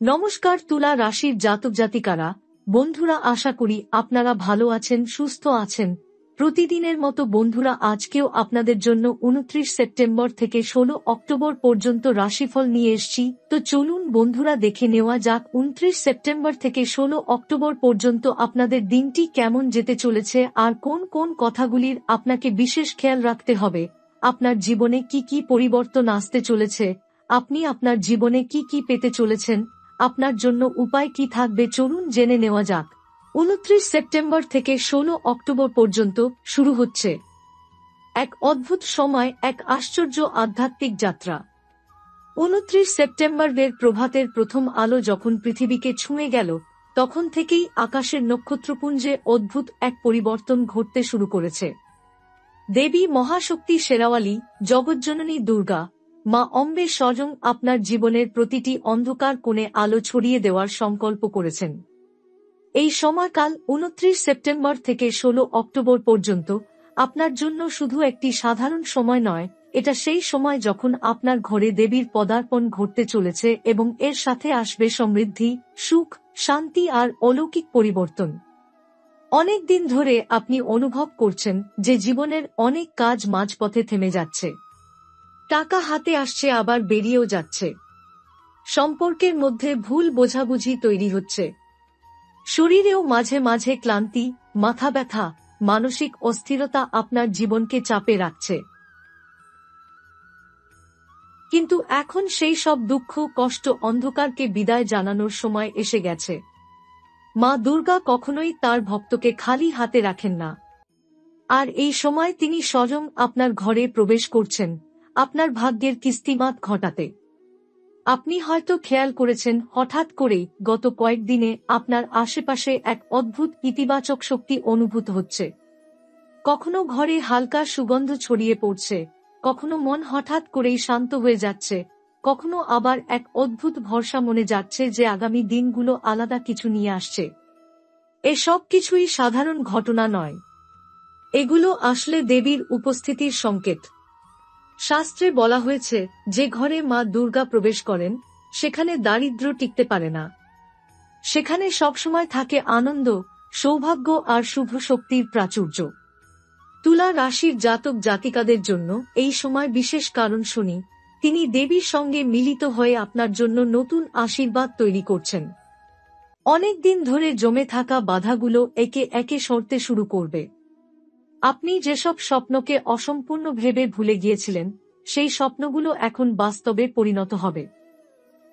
নমস্কার তুলা রাশির জাতক জাতিকারা, বন্ধুরা, আশা করি আপনারা ভালো আছেন, সুস্থ আছেন। প্রতিদিনের মতো বন্ধুরা, আজকেও আপনাদের জন্য 29 সেপ্টেম্বর থেকে 16 অক্টোবর পর্যন্ত রাশিফল নিয়ে এসেছি। তো চলুন বন্ধুরা, দেখে নেওয়া যাক 29 সেপ্টেম্বর থেকে 16 অক্টোবর পর্যন্ত আপনাদের দিনটি কেমন যেতে চলেছে আর কোন কোন কথাগুলির আপনাকে বিশেষ খেয়াল রাখতে হবে। আপনার জীবনে কি কি পরিবর্তন আসতে চলেছে, আপনি আপনার জীবনে কি কি পেতে চলেছেন, আপনার জন্য উপায় কি থাকবে, চলুন জেনে নেওয়া যাক। 29 সেপ্টেম্বর থেকে 16 অক্টোবর পর্যন্ত শুরু হচ্ছে এক অদ্ভুত সময়, এক আশ্চর্য আধ্যাত্মিক যাত্রা। 29 সেপ্টেম্বরের প্রভাতের প্রথম আলো যখন পৃথিবীকে ছুঁয়ে গেল, তখন থেকেই আকাশের নক্ষত্রপুঞ্জে অদ্ভুত এক পরিবর্তন ঘটতে শুরু করেছে। দেবী মহাশক্তি শেরাওয়ালি, জগজ্জননী দুর্গা, মা অম্বে স্বয়ং আপনার জীবনের প্রতিটি অন্ধকার কোণে আলো ছড়িয়ে দেওয়ার সংকল্প করেছেন। এই সময়কাল 29 সেপ্টেম্বর থেকে 16 অক্টোবর পর্যন্ত আপনার জন্য শুধু একটি সাধারণ সময় নয়, এটা সেই সময় যখন আপনার ঘরে দেবীর পদার্পণ ঘটতে চলেছে এবং এর সাথে আসবে সমৃদ্ধি, সুখ, শান্তি আর অলৌকিক পরিবর্তন। অনেক দিন ধরে আপনি অনুভব করছেন যে জীবনের অনেক কাজ মাঝপথে থেমে যাচ্ছে। টাকা হাতে আসছে আবার বেরিয়েও যাচ্ছে। সম্পর্কের মধ্যে ভুল বোঝাবুঝি তৈরি হচ্ছে। শরীরেও মাঝে মাঝে ক্লান্তি, মাথা ব্যথা, মানসিক অস্থিরতা আপনার জীবনকে চাপে রাখছে। কিন্তু এখন সেই সব দুঃখ, কষ্ট, অন্ধকারকে বিদায় জানানোর সময় এসে গেছে। মা দুর্গা কখনোই তার ভক্তকে খালি হাতে রাখেন না। আর এই সময় তিনি স্বয়ং আপনার ঘরে প্রবেশ করছেন, আপনার ভাগ্যের কিস্তিমাত ঘটাতে। আপনি হয়তো খেয়াল করেছেন, হঠাৎ করেই গত কয়েকদিনে আপনার আশেপাশে এক অদ্ভুত ইতিবাচক শক্তি অনুভূত হচ্ছে। কখনো ঘরে হালকা সুগন্ধ ছড়িয়ে পড়ছে, কখনো মন হঠাৎ করেই শান্ত হয়ে যাচ্ছে, কখনো আবার এক অদ্ভুত ভরসা মনে যাচ্ছে যে আগামী দিনগুলো আলাদা কিছু নিয়ে আসছে। এসব কিছুই সাধারণ ঘটনা নয়, এগুলো আসলে দেবীর উপস্থিতির সংকেত। শাস্ত্রে বলা হয়েছে, যে ঘরে মা দুর্গা প্রবেশ করেন সেখানে দারিদ্র্য টিকতে পারে না। সেখানে সবসময় থাকে আনন্দ, সৌভাগ্য আর শুভ শক্তির প্রাচুর্য। তুলা রাশির জাতক জাতিকাদের জন্য এই সময় বিশেষ, কারণ শুনি তিনি দেবীর সঙ্গে মিলিত হয়ে আপনার জন্য নতুন আশীর্বাদ তৈরি করছেন। অনেক দিন ধরে জমে থাকা বাধাগুলো একে একে সরতে শুরু করবে। আপনি যেসব স্বপ্নকে অসম্পূর্ণ ভেবে ভুলে গিয়েছিলেন, সেই স্বপ্নগুলো এখন বাস্তবে পরিণত হবে।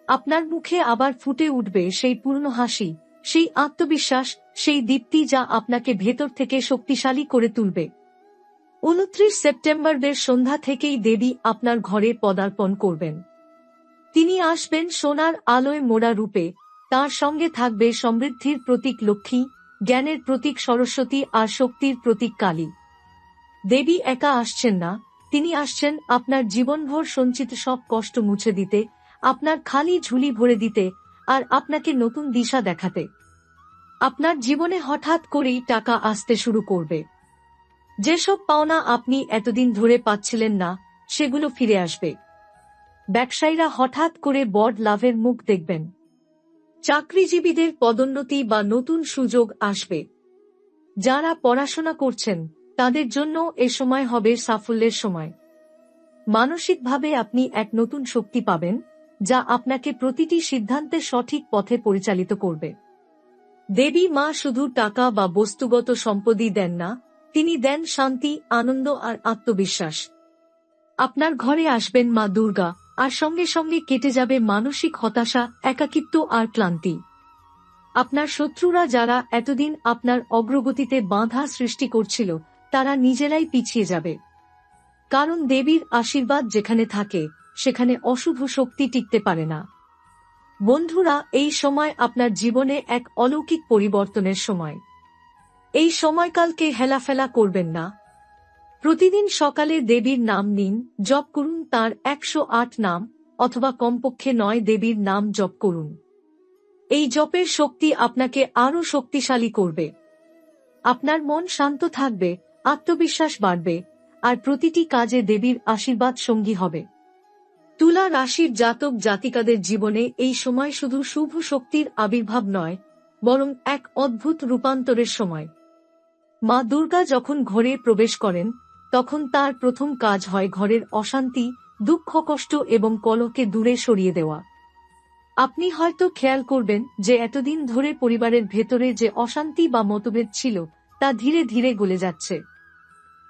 আপনার মুখে আবার ফুটে উঠবে সেই পূর্ণ হাসি, সেই আত্মবিশ্বাস, সেই দীপ্তি যা আপনাকে ভেতর থেকে শক্তিশালী করে তুলবে। 29 সেপ্টেম্বরের সন্ধ্যা থেকেই দেবী আপনার ঘরে পদার্পণ করবেন। তিনি আসবেন সোনার আলোয় মোড়া রূপে, তার সঙ্গে থাকবে সমৃদ্ধির প্রতীক লক্ষ্মী, জ্ঞানের প্রতীক সরস্বতী আর শক্তির প্রতীক কালী। দেবী একা আসছেন না, তিনি আসছেন আপনার জীবনভর সঞ্চিত সব কষ্ট মুছে দিতে, আপনার খালি ঝুলি ভরে দিতে আর আপনাকে নতুন দিশা দেখাতে। আপনার জীবনে হঠাৎ করেই টাকা আসতে শুরু করবে। যেসব পাওনা আপনি এতদিন ধরে পাচ্ছিলেন না, সেগুলো ফিরে আসবে। ব্যবসায়ীরা হঠাৎ করে বড় লাভের মুখ দেখবেন। চাকরিজীবীদের পদোন্নতি বা নতুন সুযোগ আসবে। যারা পড়াশোনা করছেন তাদের জন্য এ সময় হবে সাফল্যের সময়। মানসিকভাবে আপনি এক নতুন শক্তি পাবেন, যা আপনাকে প্রতিটি সিদ্ধান্তে সঠিক পথে পরিচালিত করবে। দেবী মা শুধু টাকা বা বস্তুগত সম্পদই দেন না, তিনি দেন শান্তি, আনন্দ আর আত্মবিশ্বাস। আপনার ঘরে আসবেন মা দুর্গা, আর সঙ্গে সঙ্গে কেটে যাবে মানসিক হতাশা, একাকিত্ব আর ক্লান্তি। আপনার শত্রুরা যারা এতদিন আপনার অগ্রগতিতে বাধা সৃষ্টি করছিল, তারা নিজেরাই পিছিয়ে যাবে। কারণ দেবীর আশীর্বাদ যেখানে থাকে সেখানে অশুভ শক্তি টিকতে পারে না। বন্ধুরা, এই সময় আপনার জীবনে এক অলৌকিক পরিবর্তনের সময়। এই সময়কালকে হেলাফেলা করবেন না। প্রতিদিন সকালে দেবীর নাম নিন, জপ করুন তাঁর 108 নাম, অথবা কমপক্ষে 9 দেবীর নাম জপ করুন। এই জপের শক্তি আপনাকে আরও শক্তিশালী করবে। আপনার মন শান্ত থাকবে, আত্মবিশ্বাস বাড়বে, আর প্রতিটি কাজে দেবীর আশীর্বাদ সঙ্গী হবে। তুলা রাশির জাতক জাতিকাদের জীবনে এই সময় শুধু শুভ শক্তির আবির্ভাব নয়, বরং এক অদ্ভুত রূপান্তরের সময়। মা দুর্গা যখন ঘরে প্রবেশ করেন, তখন তার প্রথম কাজ হয় ঘরের অশান্তি, দুঃখ, কষ্ট এবং কলহকে দূরে সরিয়ে দেওয়া। আপনি হয়তো খেয়াল করবেন যে এতদিন ধরে পরিবারের ভেতরে যে অশান্তি বা মতভেদ ছিল, তা ধীরে ধীরে গলে যাচ্ছে।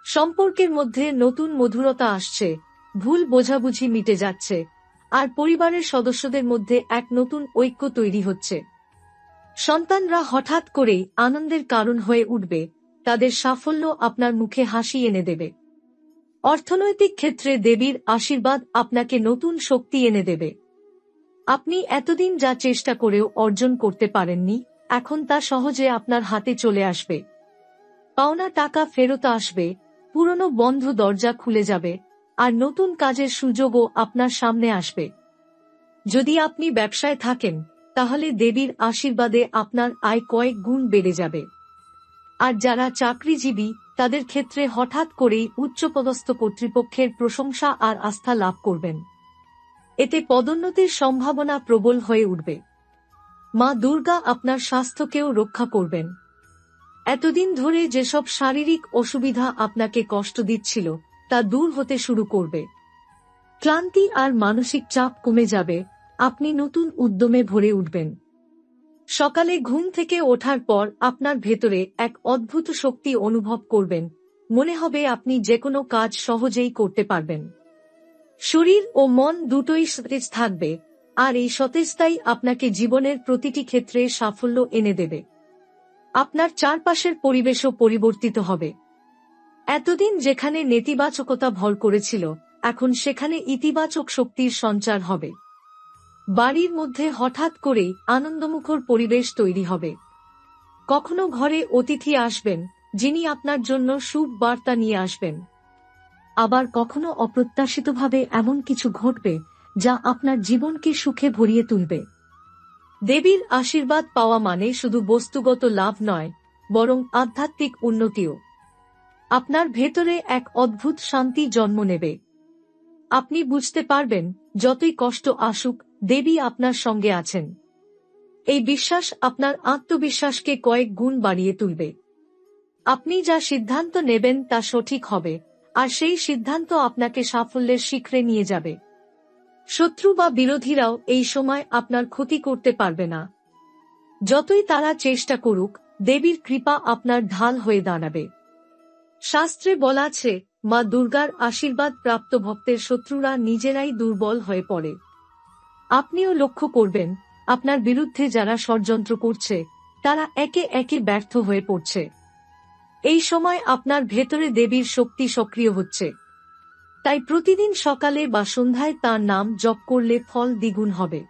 সম্পর্কের মধ্যে নতুন মধুরতা আসছে, ভুল বোঝাবুঝি মিটে যাচ্ছে, আর পরিবারের সদস্যদের মধ্যে এক নতুন ঐক্য তৈরি হচ্ছে। সন্তানরা হঠাৎ করেই আনন্দের কারণ হয়ে উঠবে, তাদের সাফল্য আপনার মুখে হাসি এনে দেবে। অর্থনৈতিক ক্ষেত্রে দেবীর আশীর্বাদ আপনাকে নতুন শক্তি এনে দেবে। আপনি এতদিন যা চেষ্টা করেও অর্জন করতে পারেননি, এখন তা সহজে আপনার হাতে চলে আসবে। পাওনা টাকা ফেরত আসবে, পুরনো বন্ধ দরজা খুলে যাবে, আর নতুন কাজের সুযোগও আপনার সামনে আসবে। যদি আপনি ব্যবসায় থাকেন, তাহলে দেবীর আশীর্বাদে আপনার আয় কয়েক গুণ বেড়ে যাবে। আর যারা চাকরিজীবী, তাদের ক্ষেত্রে হঠাৎ করেই উচ্চপদস্থ কর্তৃপক্ষের প্রশংসা আর আস্থা লাভ করবেন। এতে পদোন্নতির সম্ভাবনা প্রবল হয়ে উঠবে। মা দুর্গা আপনার স্বাস্থ্যকেও রক্ষা করবেন। এতদিন ধরে যেসব শারীরিক অসুবিধা আপনাকে কষ্ট দিচ্ছিল, তা দূর হতে শুরু করবে। ক্লান্তি আর মানসিক চাপ কমে যাবে, আপনি নতুন উদ্যমে ভরে উঠবেন। সকালে ঘুম থেকে ওঠার পর আপনার ভেতরে এক অদ্ভুত শক্তি অনুভব করবেন, মনে হবে আপনি যেকোনো কাজ সহজেই করতে পারবেন। শরীর ও মন দুটোই সতেজ থাকবে, আর এই সতেজতাই আপনাকে জীবনের প্রতিটি ক্ষেত্রে সাফল্য এনে দেবে। আপনার চারপাশের পরিবেশও পরিবর্তিত হবে। এতদিন যেখানে নেতিবাচকতা ভর করেছিল, এখন সেখানে ইতিবাচক শক্তির সঞ্চার হবে। বাড়ির মধ্যে হঠাৎ করেই আনন্দমুখর পরিবেশ তৈরি হবে। কখনো ঘরে অতিথি আসবেন, যিনি আপনার জন্য শুভ বার্তা নিয়ে আসবেন। আবার কখনো অপ্রত্যাশিতভাবে এমন কিছু ঘটবে, যা আপনার জীবনকে সুখে ভরিয়ে তুলবে। দেবীর আশীর্বাদ পাওয়া মানে শুধু বস্তুগত লাভ নয়, বরং আধ্যাত্মিক উন্নতিও। আপনার ভেতরে এক অদ্ভুত শান্তি জন্ম নেবে। আপনি বুঝতে পারবেন, যতই কষ্ট আসুক, দেবী আপনার সঙ্গে আছেন। এই বিশ্বাস আপনার আত্মবিশ্বাসকে কয়েক গুণ বাড়িয়ে তুলবে। আপনি যা সিদ্ধান্ত নেবেন তা সঠিক হবে, আর সেই সিদ্ধান্ত আপনাকে সাফল্যের শিখরে নিয়ে যাবে। শত্রু বা বিরোধীরাও এই সময় আপনার ক্ষতি করতে পারবে না। যতই তারা চেষ্টা করুক, দেবীর কৃপা আপনার ঢাল হয়ে দাঁড়াবে। শাস্ত্রে বলা আছে, মা দুর্গার আশীর্বাদ প্রাপ্ত ভক্তের শত্রুরা নিজেরাই দুর্বল হয়ে পড়ে। আপনিও লক্ষ্য করবেন, আপনার বিরুদ্ধে যারা ষড়যন্ত্র করছে, তারা একে একে ব্যর্থ হয়ে পড়ছে। এই সময় আপনার ভেতরে দেবীর শক্তি সক্রিয় হচ্ছে। তাই প্রতিদিন সকালে বা সন্ধ্যায় তার নাম জপ করলে ফল দ্বিগুণ হবে।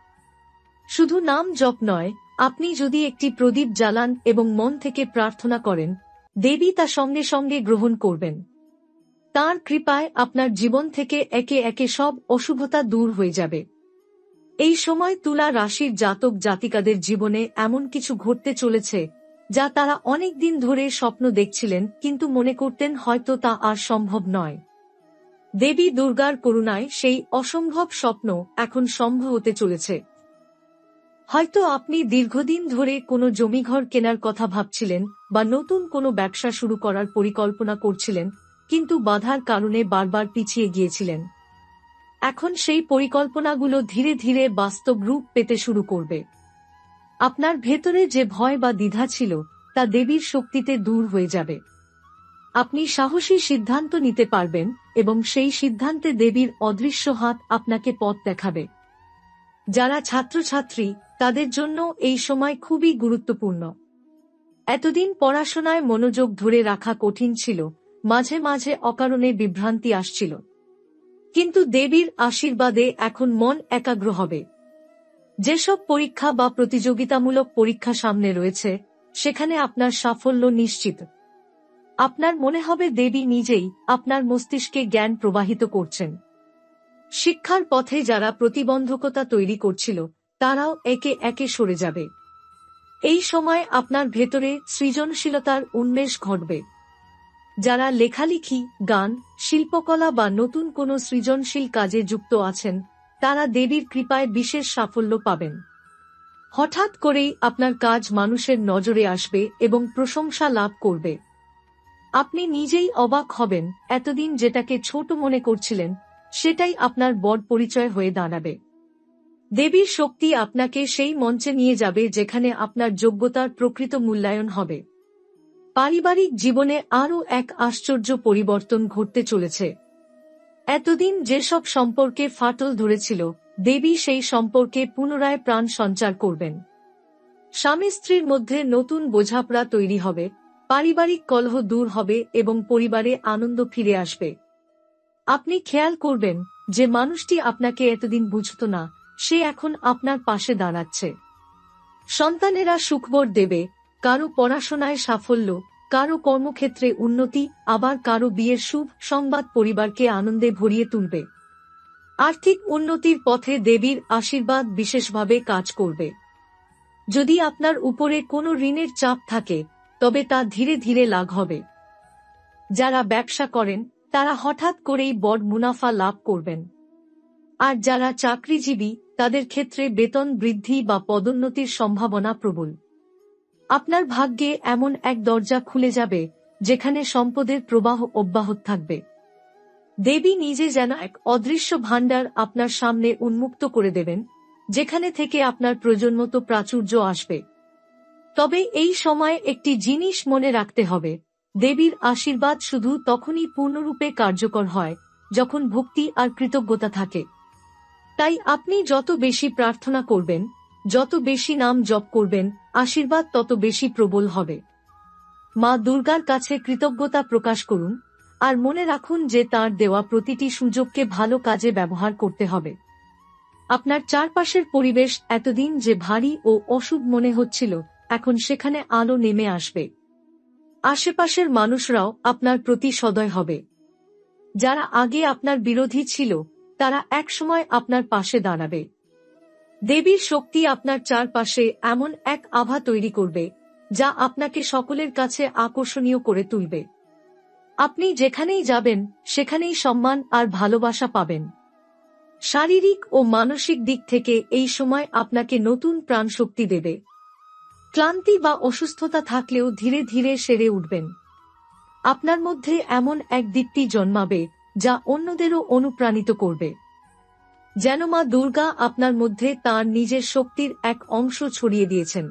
শুধু নাম জপ নয়, আপনি যদি একটি প্রদীপ জ্বালান এবং মন থেকে প্রার্থনা করেন, দেবী তা সঙ্গে সঙ্গে গ্রহণ করবেন। তাঁর কৃপায় আপনার জীবন থেকে একে একে সব অশুভতা দূর হয়ে যাবে। এই সময় তুলা রাশির জাতক জাতিকাদের জীবনে এমন কিছু ঘটতে চলেছে, যা তারা অনেক দিন ধরে স্বপ্ন দেখছিলেন, কিন্তু মনে করতেন হয়তো তা আর সম্ভব নয়। দেবী দুর্গার করুণায় সেই অসম্ভব স্বপ্ন এখন সম্ভব হতে চলেছে। হয়তো আপনি দীর্ঘদিন ধরে কোনো জমিঘর কেনার কথা ভাবছিলেন বা নতুন কোনো ব্যবসা শুরু করার পরিকল্পনা করছিলেন, কিন্তু বাধার কারণে বারবার পিছিয়ে গিয়েছিলেন। এখন সেই পরিকল্পনাগুলো ধীরে ধীরে বাস্তব রূপ পেতে শুরু করবে। আপনার ভেতরে যে ভয় বা দ্বিধা ছিল, তা দেবীর শক্তিতে দূর হয়ে যাবে। আপনি সাহসী সিদ্ধান্ত নিতে পারবেন, এবং সেই সিদ্ধান্তে দেবীর অদৃশ্য হাত আপনাকে পথ দেখাবে। যারা ছাত্রছাত্রী, তাদের জন্য এই সময় খুবই গুরুত্বপূর্ণ। এতদিন পড়াশোনায় মনোযোগ ধরে রাখা কঠিন ছিল, মাঝে মাঝে অকারণে বিভ্রান্তি আসছিল। কিন্তু দেবীর আশীর্বাদে এখন মন একাগ্র হবে। যেসব পরীক্ষা বা প্রতিযোগিতামূলক পরীক্ষা সামনে রয়েছে, সেখানে আপনার সাফল্য নিশ্চিত। আপনার মনে হবে দেবী নিজেই আপনার মস্তিষ্কে জ্ঞান প্রবাহিত করছেন। শিক্ষার পথে যারা প্রতিবন্ধকতা তৈরি করছিল, তারাও একে একে সরে যাবে। এই সময় আপনার ভেতরে সৃজনশীলতার উন্মেষ ঘটবে। যারা লেখালেখি, গান, শিল্পকলা বা নতুন কোনো সৃজনশীল কাজে যুক্ত আছেন, তারা দেবীর কৃপায় বিশেষ সাফল্য পাবেন। হঠাৎ করেই আপনার কাজ মানুষের নজরে আসবে এবং প্রশংসা লাভ করবে। আপনি নিজেই অবাক হবেন, এতদিন যেটাকে ছোট মনে করছিলেন সেটাই আপনার বড় পরিচয় হয়ে দাঁড়াবে। দেবীর শক্তি আপনাকে সেই মঞ্চে নিয়ে যাবে যেখানে আপনার যোগ্যতার প্রকৃত মূল্যায়ন হবে। পারিবারিক জীবনে আরও এক আশ্চর্য পরিবর্তন ঘটতে চলেছে। এতদিন যেসব সম্পর্কে ফাটল ধরেছিল, দেবী সেই সম্পর্কে পুনরায় প্রাণ সঞ্চার করবেন। স্বামী স্ত্রীর মধ্যে নতুন বোঝাপড়া তৈরি হবে, পারিবারিক কলহ দূর হবে এবং পরিবারে আনন্দ ফিরে আসবে। আপনি খেয়াল করবেন যে মানুষটি আপনাকে এতদিন বুঝত না, সে এখন আপনার পাশে দাঁড়াচ্ছে। সন্তানেরা সুখবর দেবে, কারো পড়াশোনায় সাফল্য, কারো কর্মক্ষেত্রে উন্নতি, আবার কারো বিয়ের শুভ সংবাদ পরিবারকে আনন্দে ভরিয়ে তুলবে। আর্থিক উন্নতির পথে দেবীর আশীর্বাদ বিশেষভাবে কাজ করবে। যদি আপনার উপরে কোনো ঋণের চাপ থাকে, তবে তা ধীরে ধীরে লাঘব হবে। যারা ব্যবসা করেন তারা হঠাৎ করেই বড় মুনাফা লাভ করবেন। আর যারা চাকরিজীবী, তাদের ক্ষেত্রে বেতন বৃদ্ধি বা পদোন্নতির সম্ভাবনা প্রবল। আপনার ভাগ্যে এমন এক দরজা খুলে যাবে যেখানে সম্পদের প্রবাহ অব্যাহত থাকবে। দেবী নিজে যেন এক অদৃশ্য ভাণ্ডার আপনার সামনে উন্মুক্ত করে দেবেন, যেখানে থেকে আপনার প্রয়োজনমতো প্রাচুর্য আসবে। তবে এই সময় একটি জিনিস মনে রাখতে হবে, দেবীর আশীর্বাদ শুধু তখনই পূর্ণরূপে কার্যকর হয় যখন ভক্তি আর কৃতজ্ঞতা থাকে। তাই আপনি যত বেশি প্রার্থনা করবেন, যত বেশি নাম জপ করবেন, আশীর্বাদ তত বেশি প্রবল হবে। মা দুর্গার কাছে কৃতজ্ঞতা প্রকাশ করুন, আর মনে রাখুন যে তাঁর দেওয়া প্রতিটি সুযোগকে ভালো কাজে ব্যবহার করতে হবে। আপনার চারপাশের পরিবেশ এতদিন যে ভারী ও অশুভ মনে হচ্ছিল, এখন সেখানে আলো নেমে আসবে। আশেপাশের মানুষরাও আপনার প্রতি সদয় হবে। যারা আগে আপনার বিরোধী ছিল, তারা একসময় আপনার পাশে দাঁড়াবে। দেবীর শক্তি আপনার চারপাশে এমন এক আভা তৈরি করবে যা আপনাকে সকলের কাছে আকর্ষণীয় করে তুলবে। আপনি যেখানেই যাবেন সেখানেই সম্মান আর ভালোবাসা পাবেন। শারীরিক ও মানসিক দিক থেকে এই সময় আপনাকে নতুন প্রাণশক্তি দেবে। ক্লান্তি বা অসুস্থতা থাকলেও ধীরে ধীরে সেরে উঠবেন। আপনার মধ্যে এমন এক দীপ্তি জন্মাবে যা অন্যদেরও অনুপ্রাণিত করবে। যেন মা দুর্গা আপনার মধ্যে তাঁর নিজের শক্তির এক অংশ ছড়িয়ে দিয়েছেন।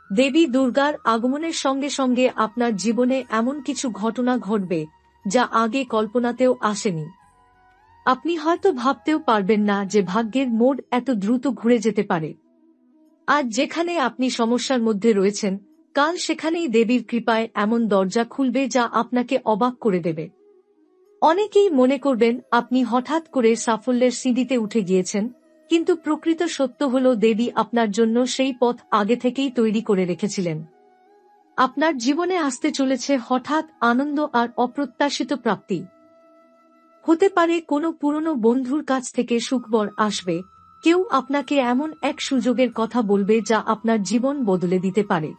দেবী দুর্গার আগমনের সঙ্গে সঙ্গে আপনার জীবনে এমন কিছু ঘটনা ঘটবে যা আগে কল্পনাতেও আসেনি। আপনি হয়তো ভাবতেও পারবেন না যে ভাগ্যের মোড় এত দ্রুত ঘুরে যেতে পারে। আজ যেখানে আপনি সমস্যার মধ্যে রয়েছেন, কাল সেখানেই দেবীর কৃপায় এমন দরজা খুলবে যা আপনাকে অবাক করে দেবে। অনেকেই মনে করবেন আপনি হঠাৎ করে সাফল্যের সিঁড়িতে উঠে গিয়েছেন, কিন্তু প্রকৃত সত্য হল দেবী আপনার জন্য সেই পথ আগে থেকেই তৈরি করে রেখেছিলেন। আপনার জীবনে আসতে চলেছে হঠাৎ আনন্দ আর অপ্রত্যাশিত প্রাপ্তি। হতে পারে কোনো পুরনো বন্ধুর কাছ থেকে সুখবর আসবে, কেউ আপনাকে এমন এক সুযোগের কথা বলবে যা আপনার জীবন বদলে দিতে পারে।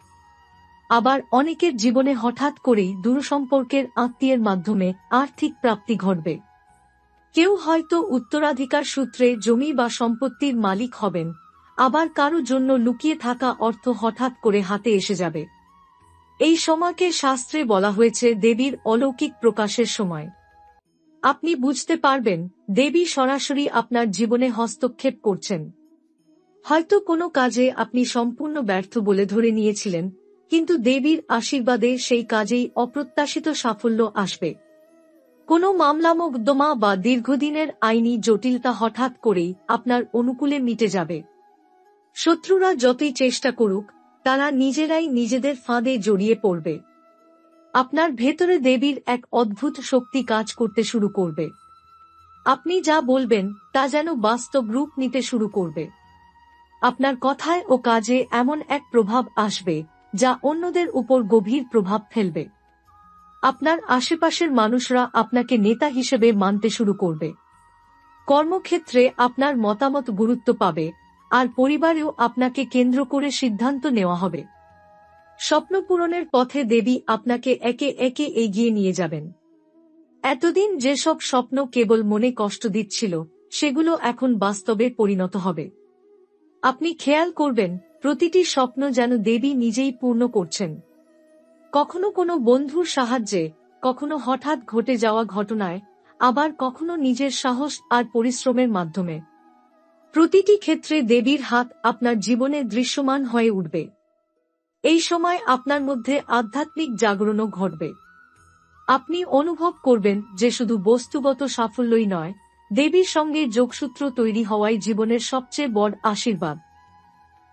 আবার অনেকের জীবনে হঠাৎ করেই দূরসম্পর্কের আত্মীয়ের মাধ্যমে আর্থিক প্রাপ্তি ঘটবে। কেউ হয়তো উত্তরাধিকার সূত্রে জমি বা সম্পত্তির মালিক হবেন, আবার কারো জন্য লুকিয়ে থাকা অর্থ হঠাৎ করে হাতে এসে যাবে। এই সময়কে শাস্ত্রে বলা হয়েছে দেবীর অলৌকিক প্রকাশের সময়। আপনি বুঝতে পারবেন দেবী সরাসরি আপনার জীবনে হস্তক্ষেপ করছেন। হয়তো কোনো কাজে আপনি সম্পূর্ণ ব্যর্থ বলে ধরে নিয়েছিলেন, কিন্তু দেবীর আশীর্বাদে সেই কাজেই অপ্রত্যাশিত সাফল্য আসবে। কোনো মামলা মোকদ্দমা বা দীর্ঘদিনের আইনি জটিলতা হঠাৎ করেই আপনার অনুকূলে মিটে যাবে। শত্রুরা যতই চেষ্টা করুক, তারা নিজেরাই নিজেদের ফাঁদে জড়িয়ে পড়বে। আপনার ভেতরে দেবীর এক অদ্ভুত শক্তি কাজ করতে শুরু করবে। আপনি যা বলবেন তা যেন বাস্তব রূপ নিতে শুরু করবে। আপনার কথায় ও কাজে এমন এক প্রভাব আসবে যা অন্যদের উপর গভীর প্রভাব ফেলবে। আপনার আশেপাশের মানুষরা আপনাকে নেতা হিসেবে মানতে শুরু করবে। কর্মক্ষেত্রে আপনার মতামত গুরুত্ব পাবে, আর পরিবারেও আপনাকে কেন্দ্র করে সিদ্ধান্ত নেওয়া হবে। স্বপ্ন পূরণের পথে দেবী আপনাকে একে একে এগিয়ে নিয়ে যাবেন। এতদিন যেসব স্বপ্ন কেবল মনে কষ্ট দিচ্ছিল, সেগুলো এখন বাস্তবে পরিণত হবে। আপনি খেয়াল করবেন প্রতিটি স্বপ্ন যেন দেবী নিজেই পূর্ণ করছেন। কখনো কোনো বন্ধুর সাহায্যে, কখনো হঠাৎ ঘটে যাওয়া ঘটনায়, আবার কখনো নিজের সাহস আর পরিশ্রমের মাধ্যমে। প্রতিটি ক্ষেত্রে দেবীর হাত আপনার জীবনে দৃশ্যমান হয়ে উঠবে। এই সময় আপনার মধ্যে আধ্যাত্মিক জাগরণও ঘটবে। আপনি অনুভব করবেন যে শুধু বস্তুগত সাফল্যই নয়, দেবীর সঙ্গে যোগসূত্র তৈরি হওয়াই জীবনের সবচেয়ে বড় আশীর্বাদ।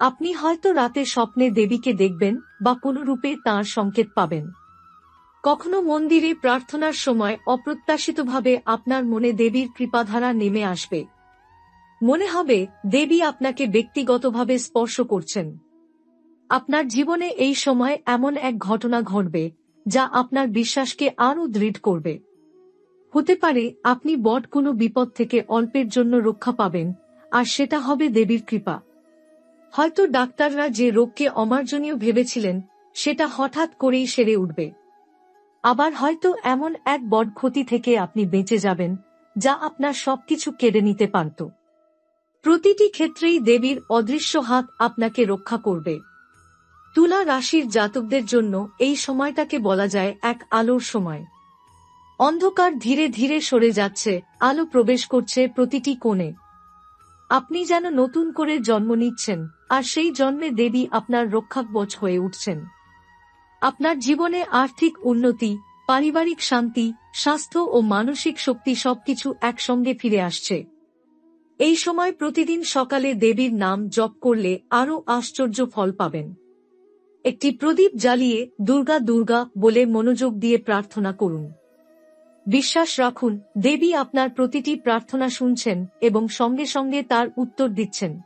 আপনি হয়তো রাতে স্বপ্নে দেবীকে দেখবেন বা কোনো রূপে তাঁর সংকেত পাবেন। কখনো মন্দিরে প্রার্থনার সময় অপ্রত্যাশিতভাবে আপনার মনে দেবীর কৃপাধারা নেমে আসবে। মনে হবে দেবী আপনাকে ব্যক্তিগতভাবে স্পর্শ করছেন। আপনার জীবনে এই সময় এমন এক ঘটনা ঘটবে যা আপনার বিশ্বাসকে আরও দৃঢ় করবে। হতে পারে আপনি বড় কোনো বিপদ থেকে অল্পের জন্য রক্ষা পাবেন, আর সেটা হবে দেবীর কৃপা। হয়তো ডাক্তাররা যে রোগকে অমার্জনীয় ভেবেছিলেন সেটা হঠাৎ করেই সেরে উঠবে। আবার হয়তো এমন এক বড় ক্ষতি থেকে আপনি বেঁচে যাবেন যা আপনার সবকিছু কেড়ে নিতে পারত। প্রতিটি ক্ষেত্রেই দেবীর অদৃশ্য হাত আপনাকে রক্ষা করবে। তুলা রাশির জাতকদের জন্য এই সময়টাকে বলা যায় এক আলোর সময়। অন্ধকার ধীরে ধীরে সরে যাচ্ছে, আলো প্রবেশ করছে প্রতিটি কোণে। আপনি যেন নতুন করে জন্ম নিচ্ছেন, আর সেই জন্মে দেবী আপনার রক্ষাকবচ হয়ে উঠছেন। আপনার জীবনে আর্থিক উন্নতি, পারিবারিক শান্তি, স্বাস্থ্য ও মানসিক শক্তি সবকিছু একসঙ্গে ফিরে আসছে। এই সময় প্রতিদিন সকালে দেবীর নাম জপ করলে আরও আশ্চর্য ফল পাবেন। একটি প্রদীপ জ্বালিয়ে দুর্গা দুর্গা বলে মনোযোগ দিয়ে প্রার্থনা করুন। বিশ্বাস রাখুন দেবী আপনার প্রতিটি প্রার্থনা শুনছেন এবং সঙ্গে সঙ্গে তার উত্তর দিচ্ছেন।